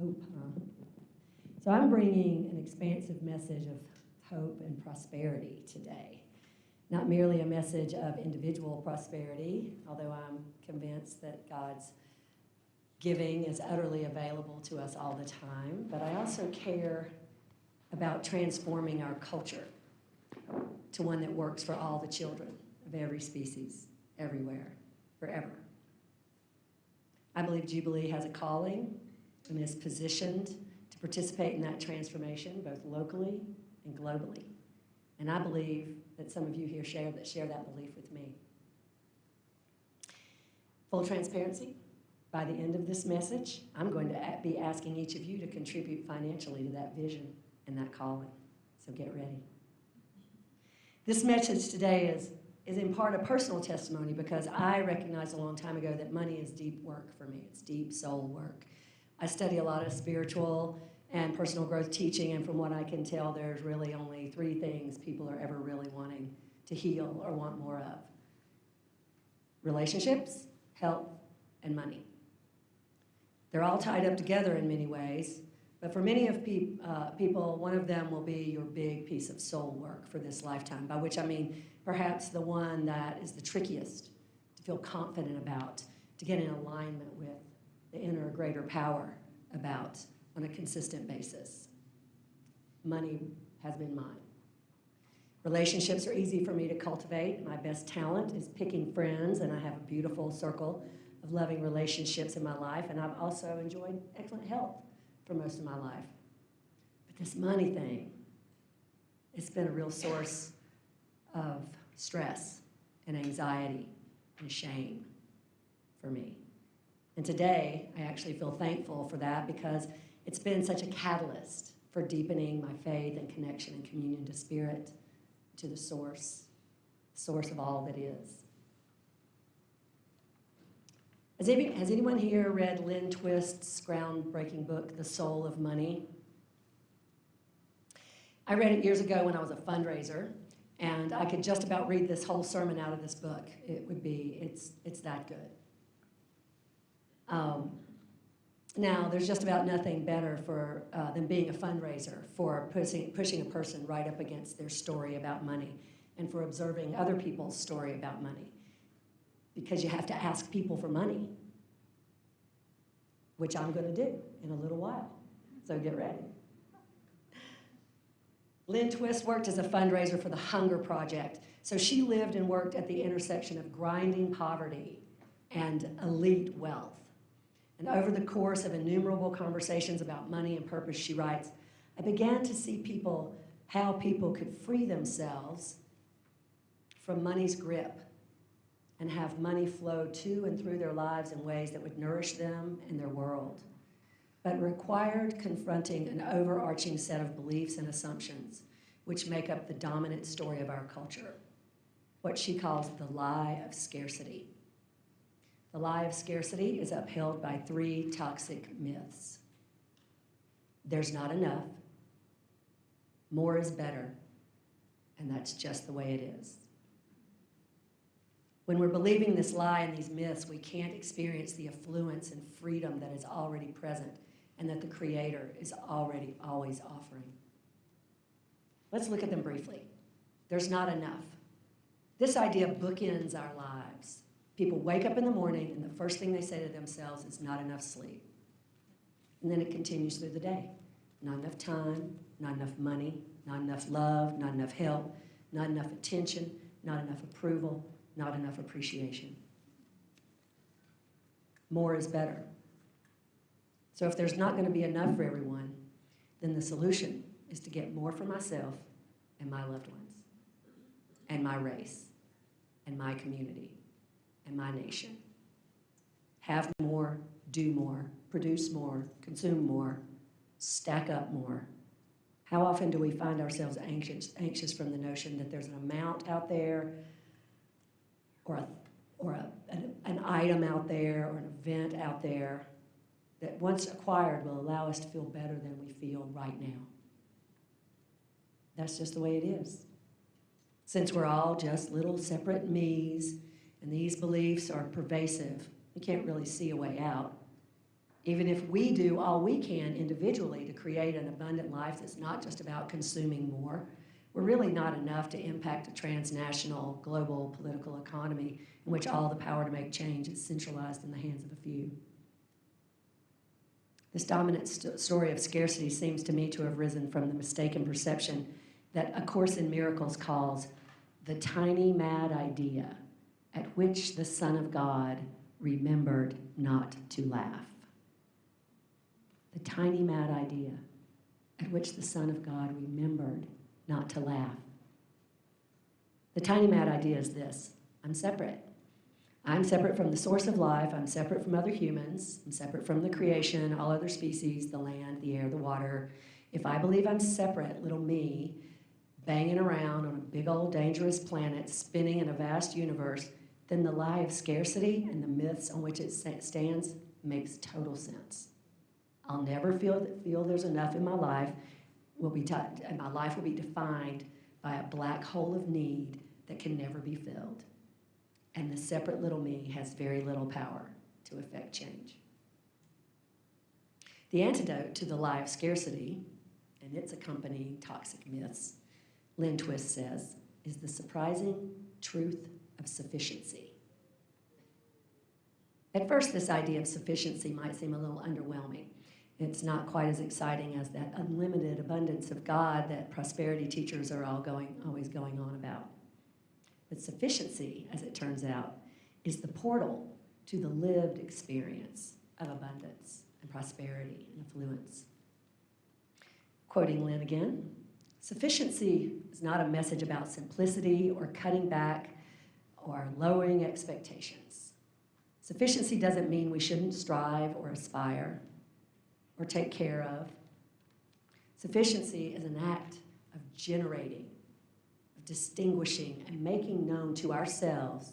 Hope, huh? So I'm bringing an expansive message of hope and prosperity today. Not merely a message of individual prosperity, although I'm convinced that God's giving is utterly available to us all the time, but I also care about transforming our culture to one that works for all the children of every species, everywhere, forever. I believe Jubilee has a calling and is positioned to participate in that transformation, both locally and globally. And I believe that some of you here share that belief with me. Full transparency, by the end of this message, I'm going to be asking each of you to contribute financially to that vision and that calling. So get ready. This message today is in part a personal testimony because I recognized a long time ago that money is deep work for me. It's deep soul work. I study a lot of spiritual and personal growth teaching, and from what I can tell, there's really only 3 things people are ever really wanting to heal or want more of: relationships, health, and money. They're all tied up together in many ways, but for many of people, one of them will be your big piece of soul work for this lifetime, by which I mean perhaps the one that is the trickiest to feel confident about, to get in alignment with the inner greater power about on a consistent basis. Money has been mine. Relationships are easy for me to cultivate. My best talent is picking friends, and I have a beautiful circle of loving relationships in my life, and I've also enjoyed excellent health for most of my life. But this money thing, it's been a real source of stress and anxiety and shame for me. And today, I actually feel thankful for that because it's been such a catalyst for deepening my faith and connection and communion to Spirit, to the source of all that is. Has anyone here read Lynn Twist's groundbreaking book, The Soul of Money? I read it years ago when I was a fundraiser, and I could just about read this whole sermon out of this book. It's that good. Now, there's just about nothing better than being a fundraiser for pushing a person right up against their story about money and for observing other people's story about money. Because you have to ask people for money, which I'm going to do in a little while. So get ready. Lynn Twist worked as a fundraiser for the Hunger Project. So she lived and worked at the intersection of grinding poverty and elite wealth. And over the course of innumerable conversations about money and purpose, she writes, I began to see how people could free themselves from money's grip and have money flow to and through their lives in ways that would nourish them and their world, but required confronting an overarching set of beliefs and assumptions which make up the dominant story of our culture, what she calls the lie of scarcity. The lie of scarcity is upheld by 3 toxic myths. There's not enough, more is better, and that's just the way it is. When we're believing this lie and these myths, we can't experience the affluence and freedom that is already present and that the Creator is already always offering. Let's look at them briefly. There's not enough. This idea bookends our lives. People wake up in the morning and the first thing they say to themselves is not enough sleep. And then it continues through the day. Not enough time, not enough money, not enough love, not enough help, not enough attention, not enough approval, not enough appreciation. More is better. So if there's not going to be enough for everyone, then the solution is to get more for myself and my loved ones, and my race, and my community, and my nation. Have more, do more, produce more, consume more, stack up more. How often do we find ourselves anxious from the notion that there's an amount out there or an item out there or an event out there that once acquired will allow us to feel better than we feel right now. That's just the way it is. Since we're all just little separate me's and these beliefs are pervasive, we can't really see a way out. Even if we do all we can individually to create an abundant life that's not just about consuming more, we're really not enough to impact a transnational, global political economy in which all the power to make change is centralized in the hands of a few. This dominant story of scarcity seems to me to have risen from the mistaken perception that A Course in Miracles calls the tiny mad idea at which the Son of God remembered not to laugh. The tiny mad idea at which the Son of God remembered not to laugh. The tiny mad idea is this: I'm separate. I'm separate from the source of life. I'm separate from other humans. I'm separate from the creation, all other species, the land, the air, the water. If I believe I'm separate, little me, banging around on a big old dangerous planet, spinning in a vast universe, then the lie of scarcity and the myths on which it stands makes total sense. I'll never feel there's enough in my life. And my life will be defined by a black hole of need that can never be filled. And the separate little me has very little power to effect change. The antidote to the lie of scarcity and its accompanying toxic myths, Lynn Twist says, is the surprising truth of sufficiency. At first, this idea of sufficiency might seem a little underwhelming. It's not quite as exciting as that unlimited abundance of God that prosperity teachers are always going on about. But sufficiency, as it turns out, is the portal to the lived experience of abundance and prosperity and affluence. Quoting Lynn again, sufficiency is not a message about simplicity or cutting back or lowering expectations. Sufficiency doesn't mean we shouldn't strive or aspire or take care of. Sufficiency is an act of generating, of distinguishing, and making known to ourselves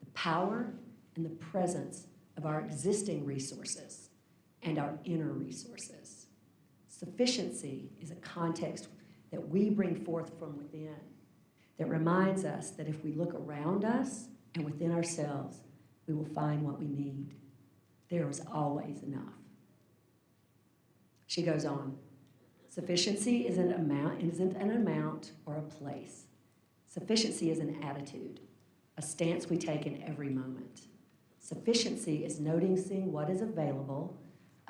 the power and the presence of our existing resources and our inner resources. Sufficiency is a context that we bring forth from within that reminds us that if we look around us and within ourselves, we will find what we need. There is always enough. She goes on, sufficiency isn't an amount or a place. Sufficiency is an attitude, a stance we take in every moment. Sufficiency is noticing what is available,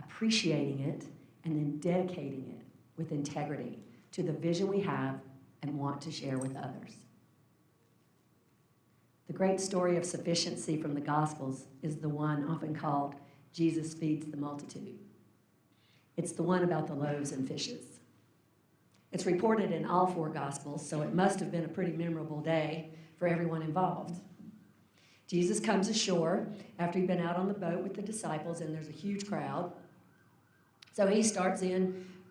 appreciating it, and then dedicating it with integrity to the vision we have and want to share with others. The great story of sufficiency from the Gospels is the one often called Jesus feeds the multitude. It's the one about the loaves and fishes. It's reported in all four Gospels, so it must have been a pretty memorable day for everyone involved. Jesus comes ashore after he'd been out on the boat with the disciples, and there's a huge crowd. So he starts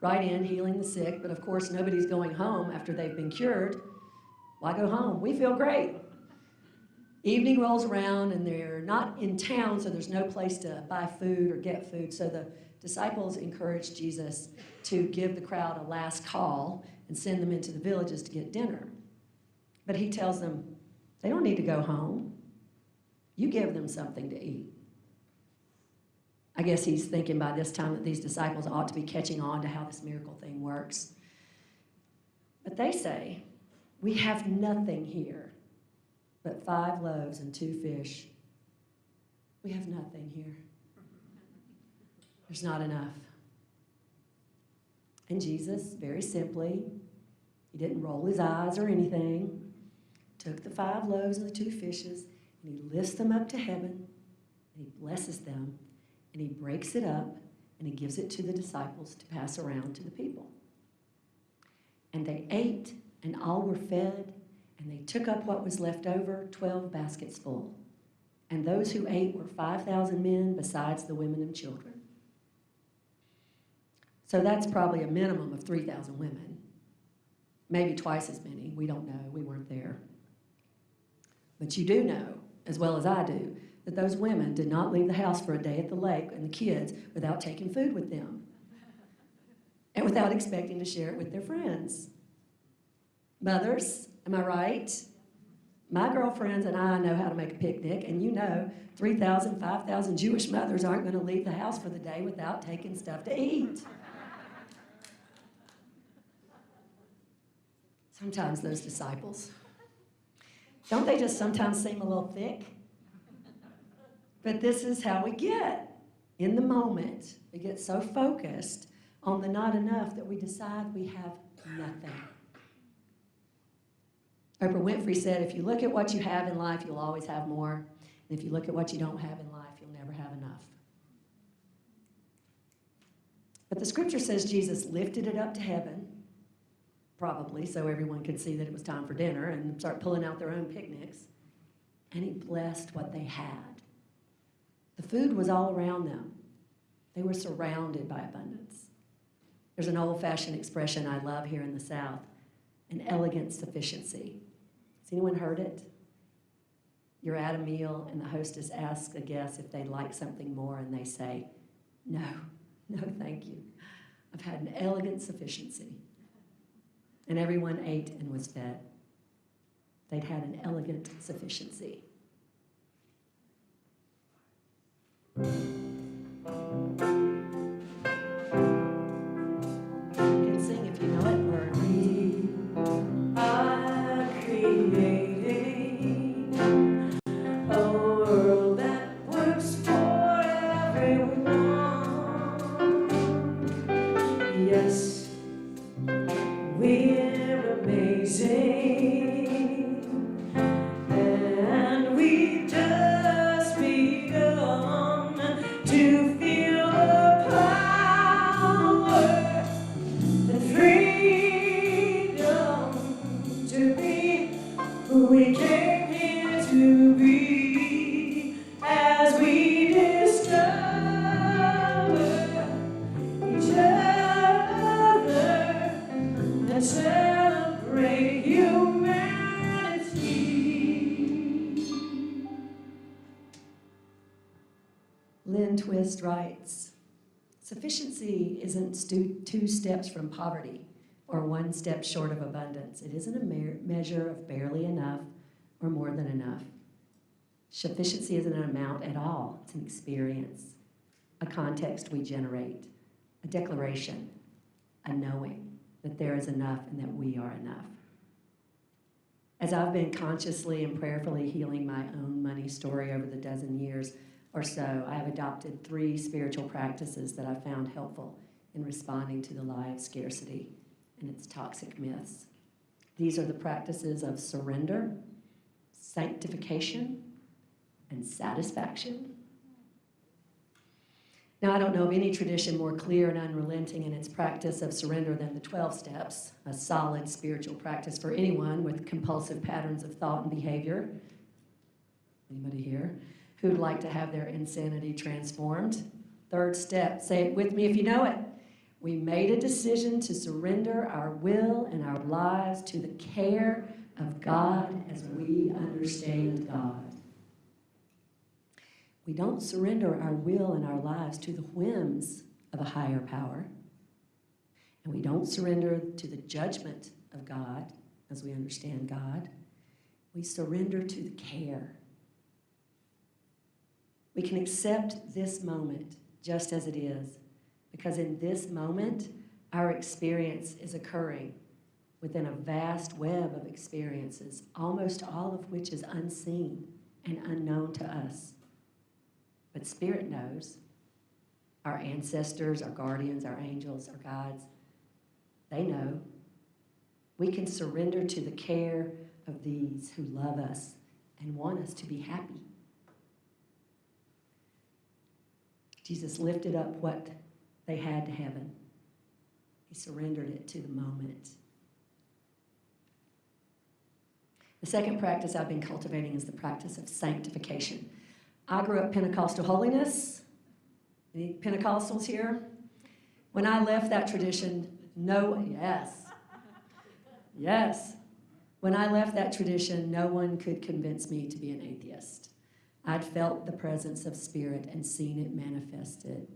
right in, healing the sick, but of course nobody's going home after they've been cured. Why go home? We feel great. Evening rolls around, and they're not in town, so there's no place to buy food or get food, so the disciples encourage Jesus to give the crowd a last call and send them into the villages to get dinner. But he tells them, they don't need to go home. You give them something to eat. I guess he's thinking by this time that these disciples ought to be catching on to how this miracle thing works. But they say, we have nothing here but 5 loaves and 2 fish. We have nothing here. There's not enough. And Jesus, very simply, he didn't roll his eyes or anything, took the 5 loaves and the 2 fishes, and he lifts them up to heaven, and he blesses them, and he breaks it up, and he gives it to the disciples to pass around to the people. And they ate, and all were fed, and they took up what was left over, 12 baskets full. And those who ate were 5,000 men, besides the women and children. So that's probably a minimum of 3,000 women. Maybe twice as many. We don't know. We weren't there. But you do know, as well as I do, that those women did not leave the house for a day at the lake and the kids without taking food with them and without expecting to share it with their friends. Mothers, am I right? My girlfriends and I know how to make a picnic, and you know 3,000, 5,000 Jewish mothers aren't going to leave the house for the day without taking stuff to eat. Sometimes those disciples, don't they just sometimes seem a little thick? But this is how we get. In the moment, we get so focused on the not enough that we decide we have nothing. Oprah Winfrey said, if you look at what you have in life, you'll always have more. And if you look at what you don't have in life, you'll never have enough. But the scripture says Jesus lifted it up to heaven, probably so everyone could see that it was time for dinner and start pulling out their own picnics. And he blessed what they had. The food was all around them. They were surrounded by abundance. There's an old-fashioned expression I love here in the South, an elegant sufficiency. Has anyone heard it? You're at a meal and the hostess asks a guest if they'd like something more and they say, no, thank you. I've had an elegant sufficiency. And everyone ate and was fed. They'd had an elegant sufficiency. You can sing if you know it, or we are creating a world that works for everyone. Yes, we're amazing, and we've just begun to feel the power and freedom to be who we came here to be, as we discover each other and celebrate humanity. Lynn Twist writes, sufficiency isn't two steps from poverty or one step short of abundance. It isn't a measure of barely enough or more than enough. Sufficiency isn't an amount at all. It's an experience, a context we generate, a declaration, a knowing that there is enough and that we are enough. As I've been consciously and prayerfully healing my own money story over the dozen years or so, I have adopted 3 spiritual practices that I found helpful in responding to the lie of scarcity and its toxic myths. These are the practices of surrender, sanctification, and satisfaction. Now, I don't know of any tradition more clear and unrelenting in its practice of surrender than the 12 steps, a solid spiritual practice for anyone with compulsive patterns of thought and behavior. Anybody here who'd like to have their insanity transformed? 3rd step, say it with me if you know it. We made a decision to surrender our will and our lives to the care of God as we understand God. We don't surrender our will and our lives to the whims of a higher power. And we don't surrender to the judgment of God as we understand God. We surrender to the care. We can accept this moment just as it is, because in this moment, our experience is occurring within a vast web of experiences, almost all of which is unseen and unknown to us. But Spirit knows. Our ancestors, our guardians, our angels, our guides, they know. We can surrender to the care of these who love us and want us to be happy. Jesus lifted up what they had to heaven. He surrendered it to the moment. The second practice I've been cultivating is the practice of sanctification. I grew up Pentecostal holiness. Any Pentecostals here? When I left that tradition, yes. When I left that tradition, no one could convince me to be an atheist. I'd felt the presence of Spirit and seen it manifested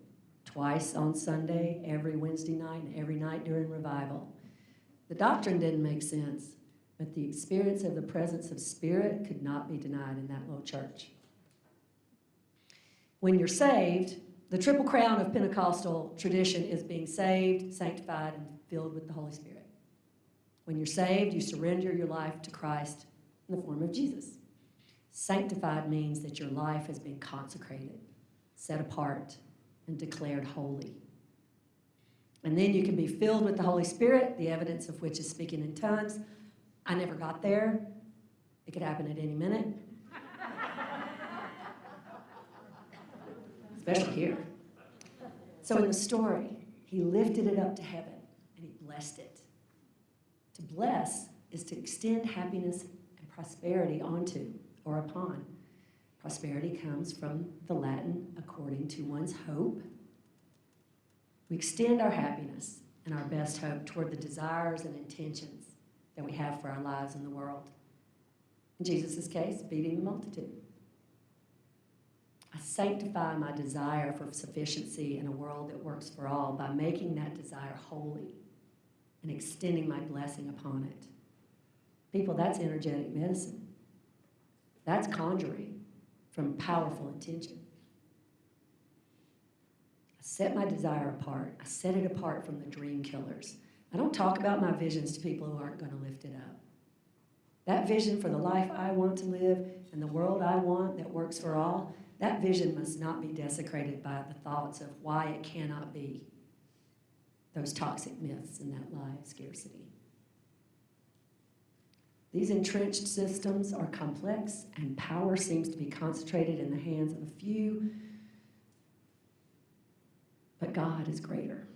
twice on Sunday, every Wednesday night, and every night during revival. The doctrine didn't make sense, But the experience of the presence of Spirit could not be denied in that little church. When you're saved, the triple crown of Pentecostal tradition is being saved, sanctified, and filled with the Holy Spirit. When you're saved, you surrender your life to Christ in the form of Jesus. Sanctified means that your life has been consecrated, set apart, and declared holy. And then you can be filled with the Holy Spirit, the evidence of which is speaking in tongues. I never got there. It could happen at any minute. Especially here. So in the story, he lifted it up to heaven and he blessed it. To bless is to extend happiness and prosperity onto or upon. Prosperity comes from the Latin according to one's hope. We extend our happiness and our best hope toward the desires and intentions that we have for our lives in the world. In Jesus' case, feeding the multitude. I sanctify my desire for sufficiency in a world that works for all by making that desire holy and extending my blessing upon it. People, that's energetic medicine. That's conjuring from powerful intention. I set my desire apart. I set it apart from the dream killers. I don't talk about my visions to people who aren't going to lift it up. That vision for the life I want to live and the world I want that works for all, that vision must not be desecrated by the thoughts of why it cannot be. Those toxic myths in that lie of scarcity. These entrenched systems are complex, and power seems to be concentrated in the hands of a few, but God is greater.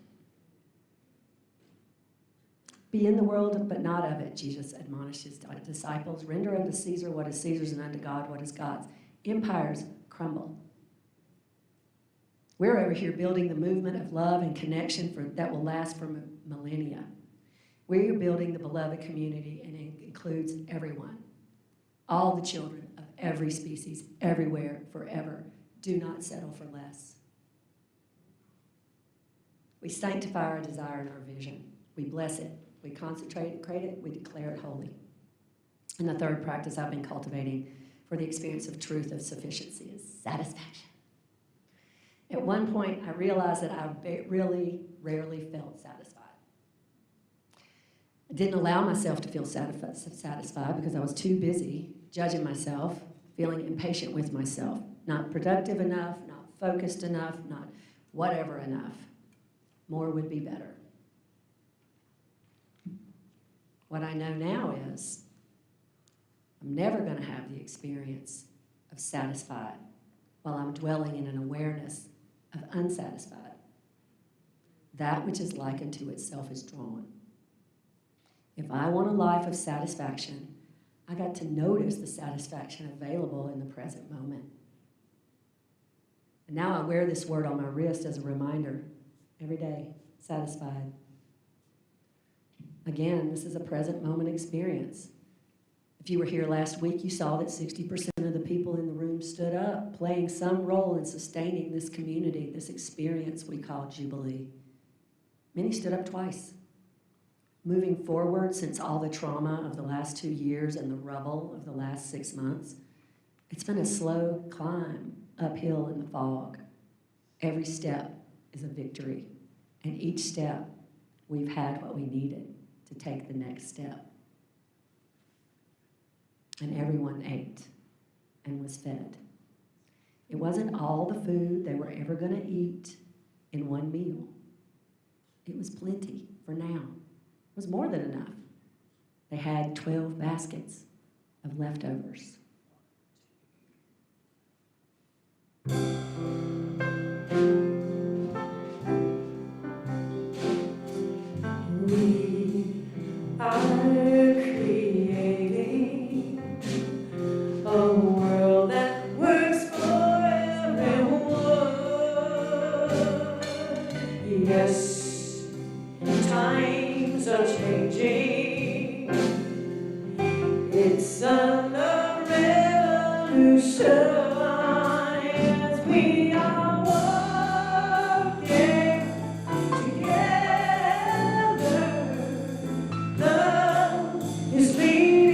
Be in the world, but not of it, Jesus admonished his disciples. Render unto Caesar what is Caesar's, and unto God what is God's. Empires crumble. We're over here building the movement of love and connection that will last for millennia. We're building the beloved community, and it includes everyone. All the children of every species, everywhere, forever. Do not settle for less. We sanctify our desire and our vision. We bless it. We concentrate and create it. We declare it holy. And the third practice I've been cultivating for the experience of truth of sufficiency is satisfaction. At one point, I realized that I really rarely felt satisfied. I didn't allow myself to feel satisfied because I was too busy judging myself, feeling impatient with myself, not productive enough, not focused enough, not whatever enough. More would be better. What I know now is I'm never going to have the experience of satisfied while I'm dwelling in an awareness of unsatisfied. That which is likened to itself is drawn. If I want a life of satisfaction, I got to notice the satisfaction available in the present moment. And now I wear this word on my wrist as a reminder every day, satisfied. Again, this is a present moment experience. If you were here last week, you saw that 60% of the people in the room stood up, playing some role in sustaining this community, this experience we call Jubilee. Many stood up twice. Moving forward since all the trauma of the last 2 years and the rubble of the last 6 months, it's been a slow climb uphill in the fog. Every step is a victory, and each step we've had what we needed to take the next step. And everyone ate and was fed. It wasn't all the food they were ever going to eat in one meal. It was plenty for now. It was more than enough. They had 12 baskets of leftovers. We are creating a world that works for everyone. Yes, times are changing. It's a revolution. We are working together. Love is leading.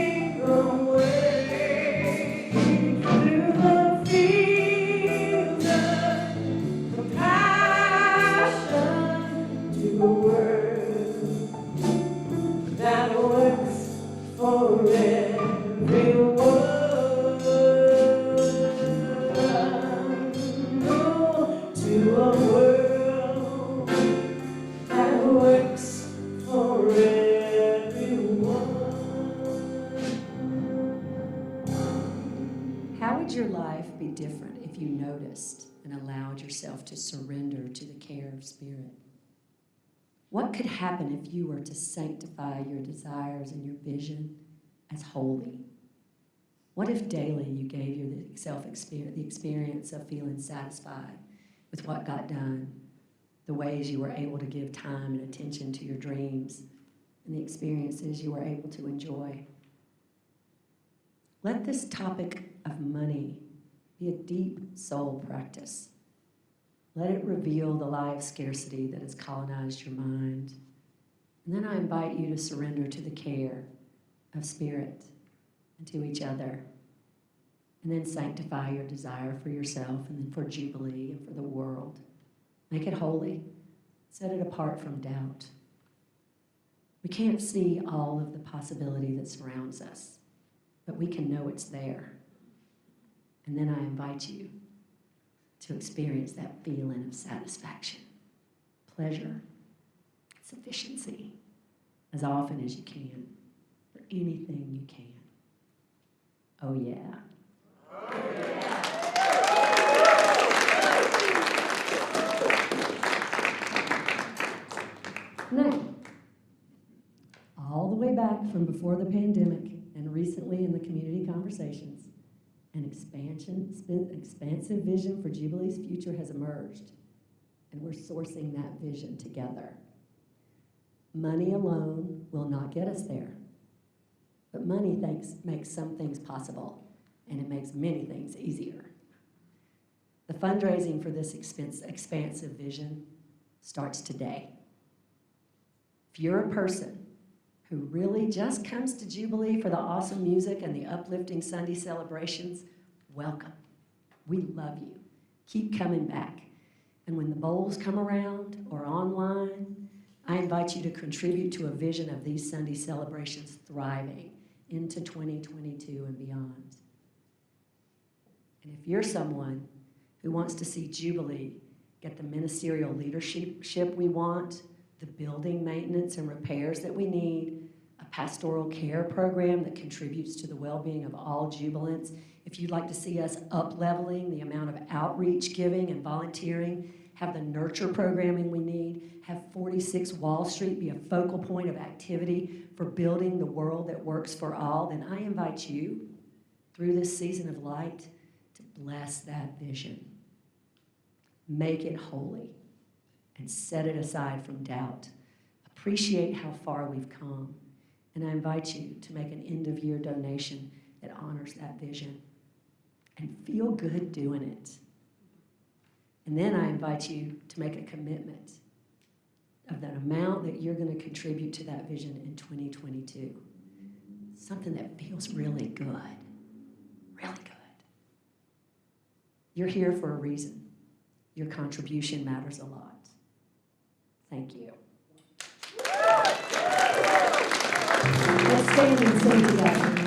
and allowed yourself to surrender to the care of Spirit? What could happen if you were to sanctify your desires and your vision as holy? What if daily you gave yourself the experience of feeling satisfied with what got done, the ways you were able to give time and attention to your dreams, and the experiences you were able to enjoy? Let this topic of money be a deep soul practice. Let it reveal the lie of scarcity that has colonized your mind. And then I invite you to surrender to the care of Spirit and to each other. And then sanctify your desire for yourself and then for Jubilee and for the world. Make it holy. Set it apart from doubt. We can't see all of the possibility that surrounds us, but we can know it's there. And then I invite you to experience that feeling of satisfaction, pleasure, sufficiency, as often as you can, for anything you can. Oh, yeah. Oh, yeah. Now, all the way back from before the pandemic and recently in the community conversations, an expansive vision for Jubilee's future has emerged, and we're sourcing that vision together. Money alone will not get us there, but money makes some things possible, and it makes many things easier. The fundraising for this expansive vision starts today. If you're a person who really just comes to Jubilee for the awesome music and the uplifting Sunday celebrations, welcome. We love you. Keep coming back. And when the bowls come around or online, I invite you to contribute to a vision of these Sunday celebrations thriving into 2022 and beyond. And if you're someone who wants to see Jubilee get the ministerial leadership we want, the building maintenance and repairs that we need, a pastoral care program that contributes to the well-being of all Jubilants, if you'd like to see us up-leveling the amount of outreach, giving, and volunteering, have the nurture programming we need, have 46 Wall Street be a focal point of activity for building the world that works for all, then I invite you, through this season of light, to bless that vision. Make it holy and set it aside from doubt. Appreciate how far we've come. And I invite you to make an end-of-year donation that honors that vision. And feel good doing it. And then I invite you to make a commitment of that amount that you're going to contribute to that vision in 2022. Something that feels really good. Really good. You're here for a reason. Your contribution matters a lot. Thank you. Let's stand and sing together.